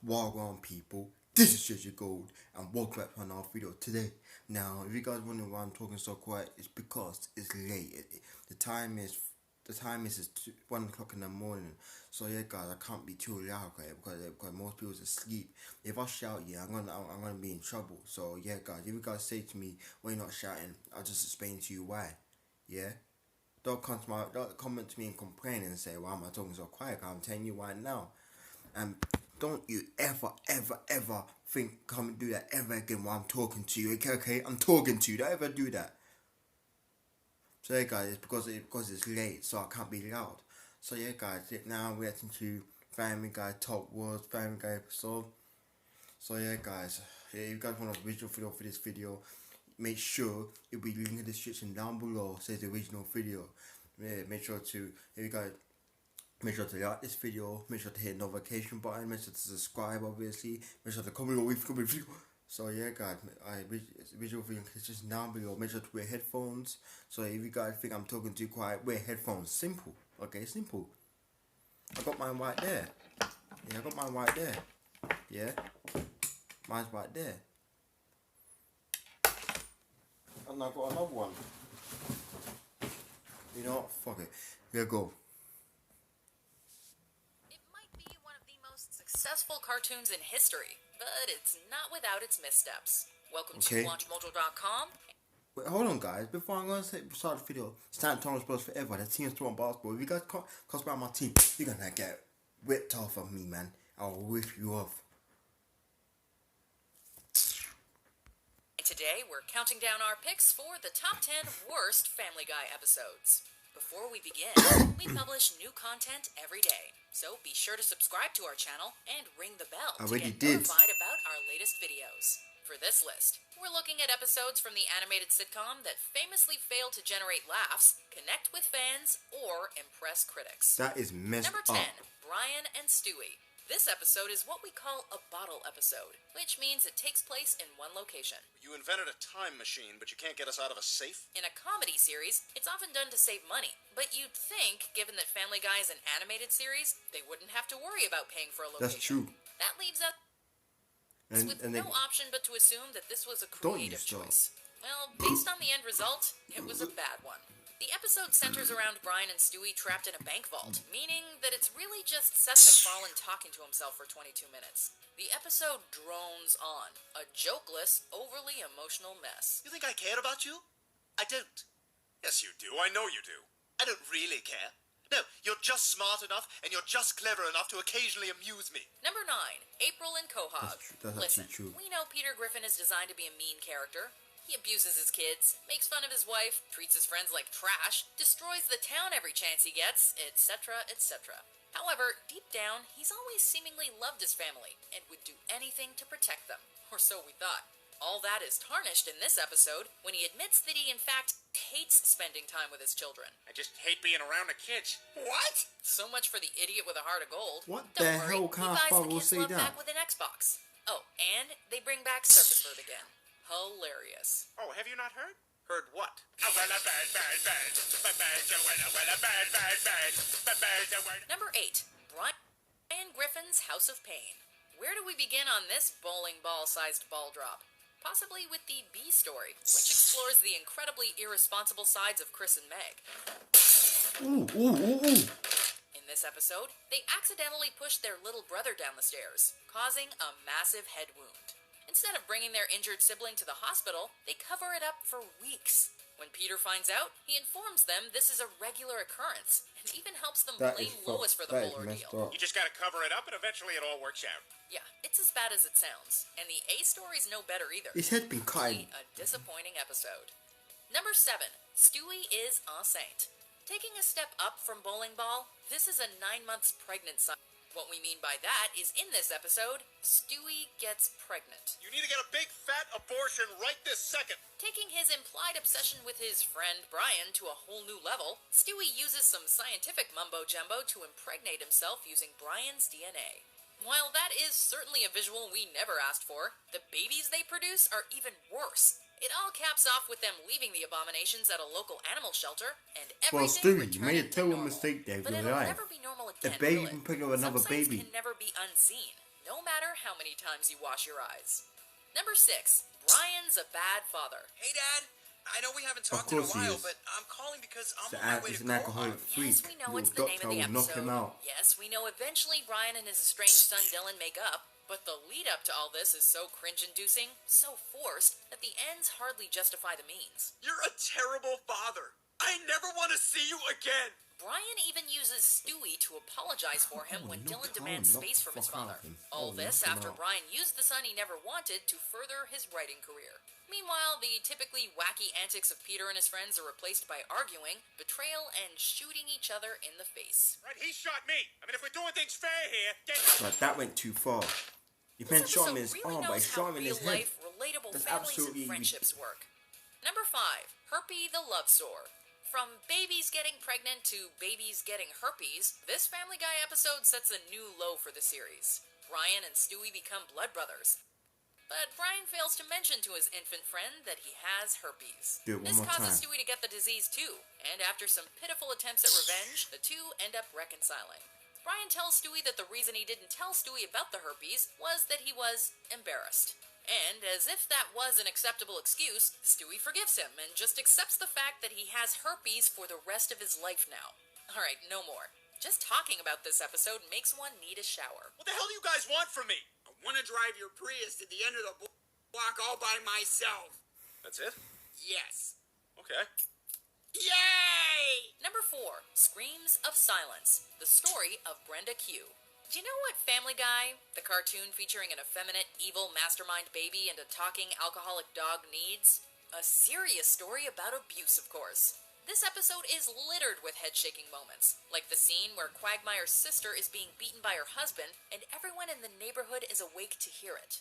Wagwan people, this is Jay Gold, and welcome back to another video today. Now, if you guys wondering why I'm talking so quiet, it's because it's late. The time is 1 o'clock in the morning. So yeah, guys, I can't be too loud because most people are asleep. If I shout, yeah, I'm gonna be in trouble. So yeah, guys, if you guys say to me, "Why you not shouting?" I'll just explain to you why. Yeah. Don't comment to me and complain and say, "Why am I talking so quiet?" I'm telling you why now. And don't you ever think come and do that ever again while I'm talking to you. Okay, I'm talking to you. Don't ever do that. So yeah, guys, it's because it's late, so I can't be loud. So yeah, guys, now we're reacting to Family Guy Top Words Family Guy episode. So yeah, guys, if you guys want a visual video for this video, make sure it'll be linked in the description down below. Says the original video. Yeah, make sure to like this video, make sure to hit the notification button, make sure to subscribe obviously, make sure to comment on video. So yeah, guys, visual video is just down below. Make sure to wear headphones. So if you guys think I'm talking too quiet, wear headphones. Simple. Okay, simple. I got mine right there. Yeah, I got mine right there. Yeah, mine's right there. And I got another one. You know what? Fuck it. Here go. Successful cartoons in history, but it's not without its missteps. Welcome Okay. to LaunchMojo.com. Wait, hold on, guys. Before I'm gonna start the video, Stanton Thomas Bros forever. The team's throwing basketball. If you guys cross by my team, you're gonna get ripped off of me, man. I'll rip you off. Today, we're counting down our picks for the top 10 worst Family Guy episodes. Before we begin, we publish new content every day, so be sure to subscribe to our channel and ring the bell to get notified about our latest videos. For this list, we're looking at episodes from the animated sitcom that famously failed to generate laughs, connect with fans, or impress critics. That is messed Number up. 10, Brian and Stewie. This episode is what we call a bottle episode, which means it takes place in one location. You invented a time machine, but you can't get us out of a safe? In a comedy series, it's often done to save money, but you'd think, given that Family Guy is an animated series, they wouldn't have to worry about paying for a location. That's true. That leaves us with no option but to assume that this was a creative choice. Well, based on the end result, it was a bad one. The episode centers around Brian and Stewie trapped in a bank vault, meaning that it's really just Seth MacFarlane talking to himself for 22 minutes. The episode drones on, a jokeless, overly emotional mess. You think I care about you? I don't. Yes, you do. I know you do. I don't really care. No, you're just smart enough, and you're just clever enough to occasionally amuse me. Number 9, April and Quahog. That's Listen, true. We know Peter Griffin is designed to be a mean character. He abuses his kids, makes fun of his wife, treats his friends like trash, destroys the town every chance he gets, etc., etc. However, deep down, he's always seemingly loved his family and would do anything to protect them. Or so we thought. All that is tarnished in this episode when he admits that he in fact hates spending time with his children. I just hate being around the kids. What? So much for the idiot with a heart of gold. What Don't the worry, hell kind of he buys father the will kids' say love that? back with an Xbox. Oh, and they bring back Serpentbird again. Hilarious. Oh, have you not heard? Heard what? Number 8, Brian Griffin's House of Pain. Where do we begin on this bowling ball-sized ball drop? Possibly with the B story, which explores the incredibly irresponsible sides of Chris and Meg. Ooh. In this episode, they accidentally pushed their little brother down the stairs, causing a massive head wound. Instead of bringing their injured sibling to the hospital, they cover it up for weeks. When Peter finds out, he informs them this is a regular occurrence, and even helps them blame Lois for the whole ordeal. You just gotta cover it up and eventually it all works out. Yeah, it's as bad as it sounds, and the A story's no better either. His head been cut. Really a disappointing episode. Number 7, Stewie is a saint. Taking a step up from Bowling Ball, this is a 9 months pregnant son. What we mean by that is in this episode, Stewie gets pregnant. You need to get a big fat abortion right this second. Taking his implied obsession with his friend Brian to a whole new level, Stewie uses some scientific mumbo-jumbo to impregnate himself using Brian's DNA. While that is certainly a visual we never asked for, the babies they produce are even worse. It all caps off with them leaving the abominations at a local animal shelter, and everything Stewie, you made a terrible mistake there. But You're it'll right. never be normal again. The baby will it? can pick up another Some sights baby. can never be unseen. no matter how many times you wash your eyes. Number 6, Brian's a bad father. Hey, Dad. I know we haven't Of talked in a course he while, is. but I'm calling because I'm It's on my way it's to an alcoholic co-op. freak. Yes, we know Little it's the name of doctor the will knock him episode. out. Yes, we know eventually Brian and his estranged son Dylan make up, but the lead up to all this is so cringe-inducing, so forced, that the ends hardly justify the means. You're a terrible father. I never want to see you again. Brian even uses Stewie to apologize for him when Dylan demands knock space the from his fuck out father. of him. All Oh, this knock him after out. Brian used the son he never wanted to further his writing career. Meanwhile, the typically wacky antics of Peter and his friends are replaced by arguing, betrayal, and shooting each other in the face. Right, he shot me. I mean, if we're doing things fair here, then... But that went too far. Your man This shot him in episode his really arm, but he knows shot how him in his head. real-life, relatable That's families absolutely- and friendships work. Number 5, Herpy the Love Sore. From babies getting pregnant to babies getting herpes, this Family Guy episode sets a new low for the series. Brian and Stewie become blood brothers. But Brian fails to mention to his infant friend that he has herpes. Do it one This more causes time. Stewie to get the disease too, and after some pitiful attempts at revenge, the two end up reconciling. Brian tells Stewie that the reason he didn't tell Stewie about the herpes was that he was embarrassed. And, as if that was an acceptable excuse, Stewie forgives him and just accepts the fact that he has herpes for the rest of his life now. Alright, no more. Just talking about this episode makes one need a shower. What the hell do you guys want from me? I want to drive your Prius to the end of the block all by myself. That's it? Yes. Okay. Yay! Number 4, Screams of Silence, the story of Brenda Q. Do you know what Family Guy, the cartoon featuring an effeminate, evil mastermind baby and a talking alcoholic dog, needs? A serious story about abuse, of course. This episode is littered with head-shaking moments, like the scene where Quagmire's sister is being beaten by her husband, and everyone in the neighborhood is awake to hear it.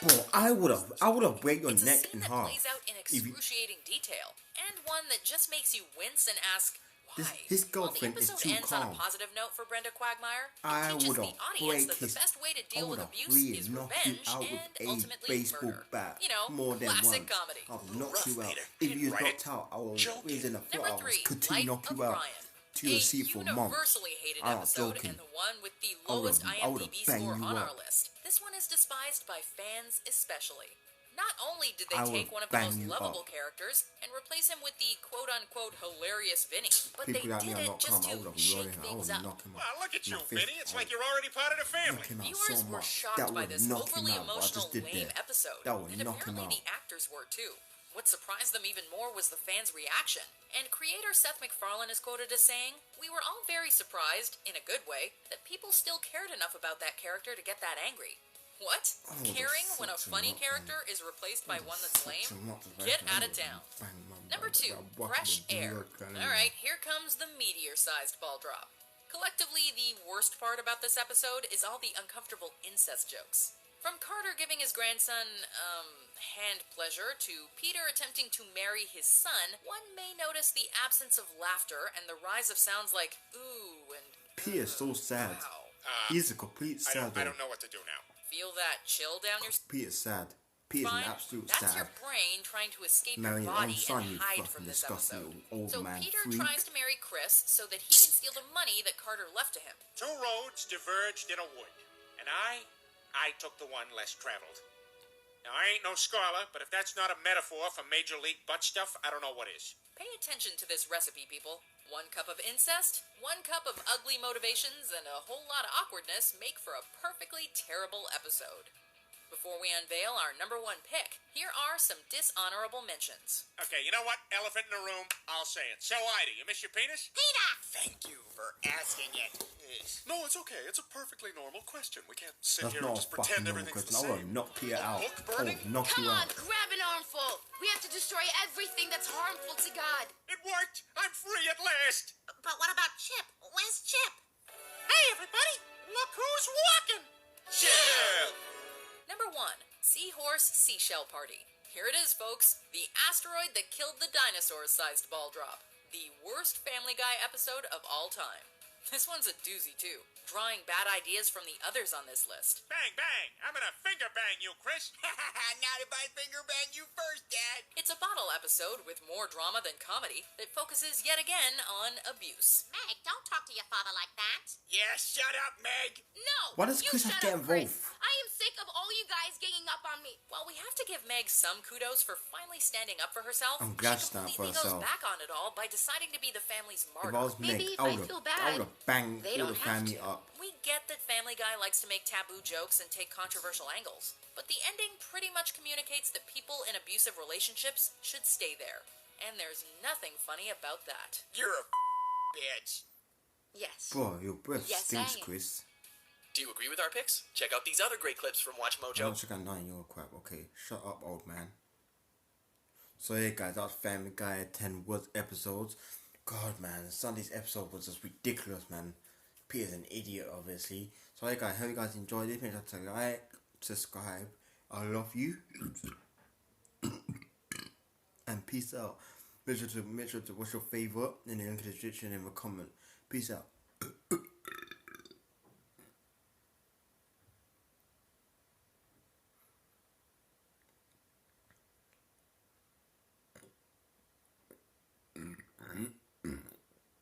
Bro, I would have break your It's a neck scene in that half. plays out in If you- excruciating detail, and one that just makes you wince and ask, why? His While girlfriend the is episode too ends on a calm. positive note for Brenda Quagmire, it I teaches would the have audience break that the his. best way to I deal would with have abuse really is knocked you revenge out with and a ultimately baseball murder. bat. You know, More than classic once. comedy. I would knock you out. Later. If you was Right. knocked out, I would Joking. raise in the floor. Number I would 3, continue Life knock of you out. Brian. To your A seat for a month. universally hated I'm not episode joking. and the one with the I would've- lowest I would've IMDb banged score you on our up. list. This one is despised by fans especially. Not only did they I take would one of the bang most you lovable up. characters and replace him with the quote-unquote hilarious Vinny, but People they like me did are it not just calm. I to would have shake rolling. I things would up. knock him out. Wow, look at you, My fist, Vinny. It's I like would you're already part of the family. knock him out Viewers so were much. shocked That by would this knock him overly out. What I emotional, just did lame there. episode, That would and knock him apparently out. the actors were too. What surprised them even more was the fans' reaction. And creator Seth MacFarlane is quoted as saying, "We were all very surprised, in a good way, that people still cared enough about that character to get that angry." What? I would've Caring when a fucked him funny up, character is replaced by one that's Fucked him lame? up, right? Get I out of would've town. banged my Number brother. 2, I whacked Fresh him with Air. blood coming Alright, here comes the meteor-sized ball drop. Collectively, the worst part about this episode is all the uncomfortable incest jokes. From Carter giving his grandson, hand pleasure to Peter attempting to marry his son, one may notice the absence of laughter and the rise of sounds like ooh and P is so sad. wow. He's a complete sad. I don't know what to do now. Feel that chill down your P is sad. P is an spine? absolute That's sad. your brain trying to escape Marry your your own body son, and you hide fucking from this disgusting episode. little old So man Peter freak. tries to marry Chris so that he can steal the money that Carter left to him. Two roads diverged in a wood, and I took the one less traveled. Now, I ain't no scholar, but if that's not a metaphor for Major League butt stuff, I don't know what is. Pay attention to this recipe, people. 1 cup of incest, 1 cup of ugly motivations, and a whole lot of awkwardness make for a perfectly terrible episode. Before we unveil our number 1 pick, here are some dishonorable mentions. Okay, you know what? Elephant in the room, I'll say it. So, Ida, you miss your penis? Peter! Thank you for asking it. No, it's okay. It's a perfectly normal question. We can't sit That's here not and a just fucking pretend normal everything's question. the I would same. knock Peter out. book I burning? would knock Come you on, out. grab an armful. We have to destroy everything that's harmful to God. It worked! I'm free at last! But what about Chip? Where's Chip? Hey, everybody! Look who's walking! Chip! Number 1, Seahorse Seashell Party. Here it is, folks. The asteroid that killed the dinosaur-sized ball drop. The worst Family Guy episode of all time. This one's a doozy too, drawing bad ideas from the others on this list. Bang, bang! I'm gonna finger bang you, Chris! Not if I finger bang you first, Dad! It's a bottle episode with more drama than comedy that focuses yet again on abuse. Meg, don't talk to your father like that. Yeah, shut up, Meg! No! Why does you Chris have shut to get up, Chris. involved? I am sick of all you guys ganging up on me. While we have to give Meg some kudos for finally standing up for herself, I'm glad she she stand up for completely goes herself. back on it all by deciding to be the family's If martyr. I was Maybe Meg, if I I would feel have bad, banged they all the don't have family to. up. We get that Family Guy likes to make taboo jokes and take controversial angles, but the ending pretty much communicates that people in abusive relationships should stay there. And there's nothing funny about that. You're a bitch. Yes. Bro, your breath Yes, stinks, I am. Chris. Do you agree with our picks? Check out these other great clips from Watch I Mojo. don't check out 9-year-old crap. Okay, shut up, old man. So yeah, guys, that was Family Guy 10 Worst episodes. God, man, Sunday's episode was just ridiculous, man. Peter's an idiot, obviously. So yeah, guys, hope you guys enjoyed it. Make sure to like, subscribe. I love you. And peace out. Make sure to what's your favorite in the link in the description and in the comment. Peace out.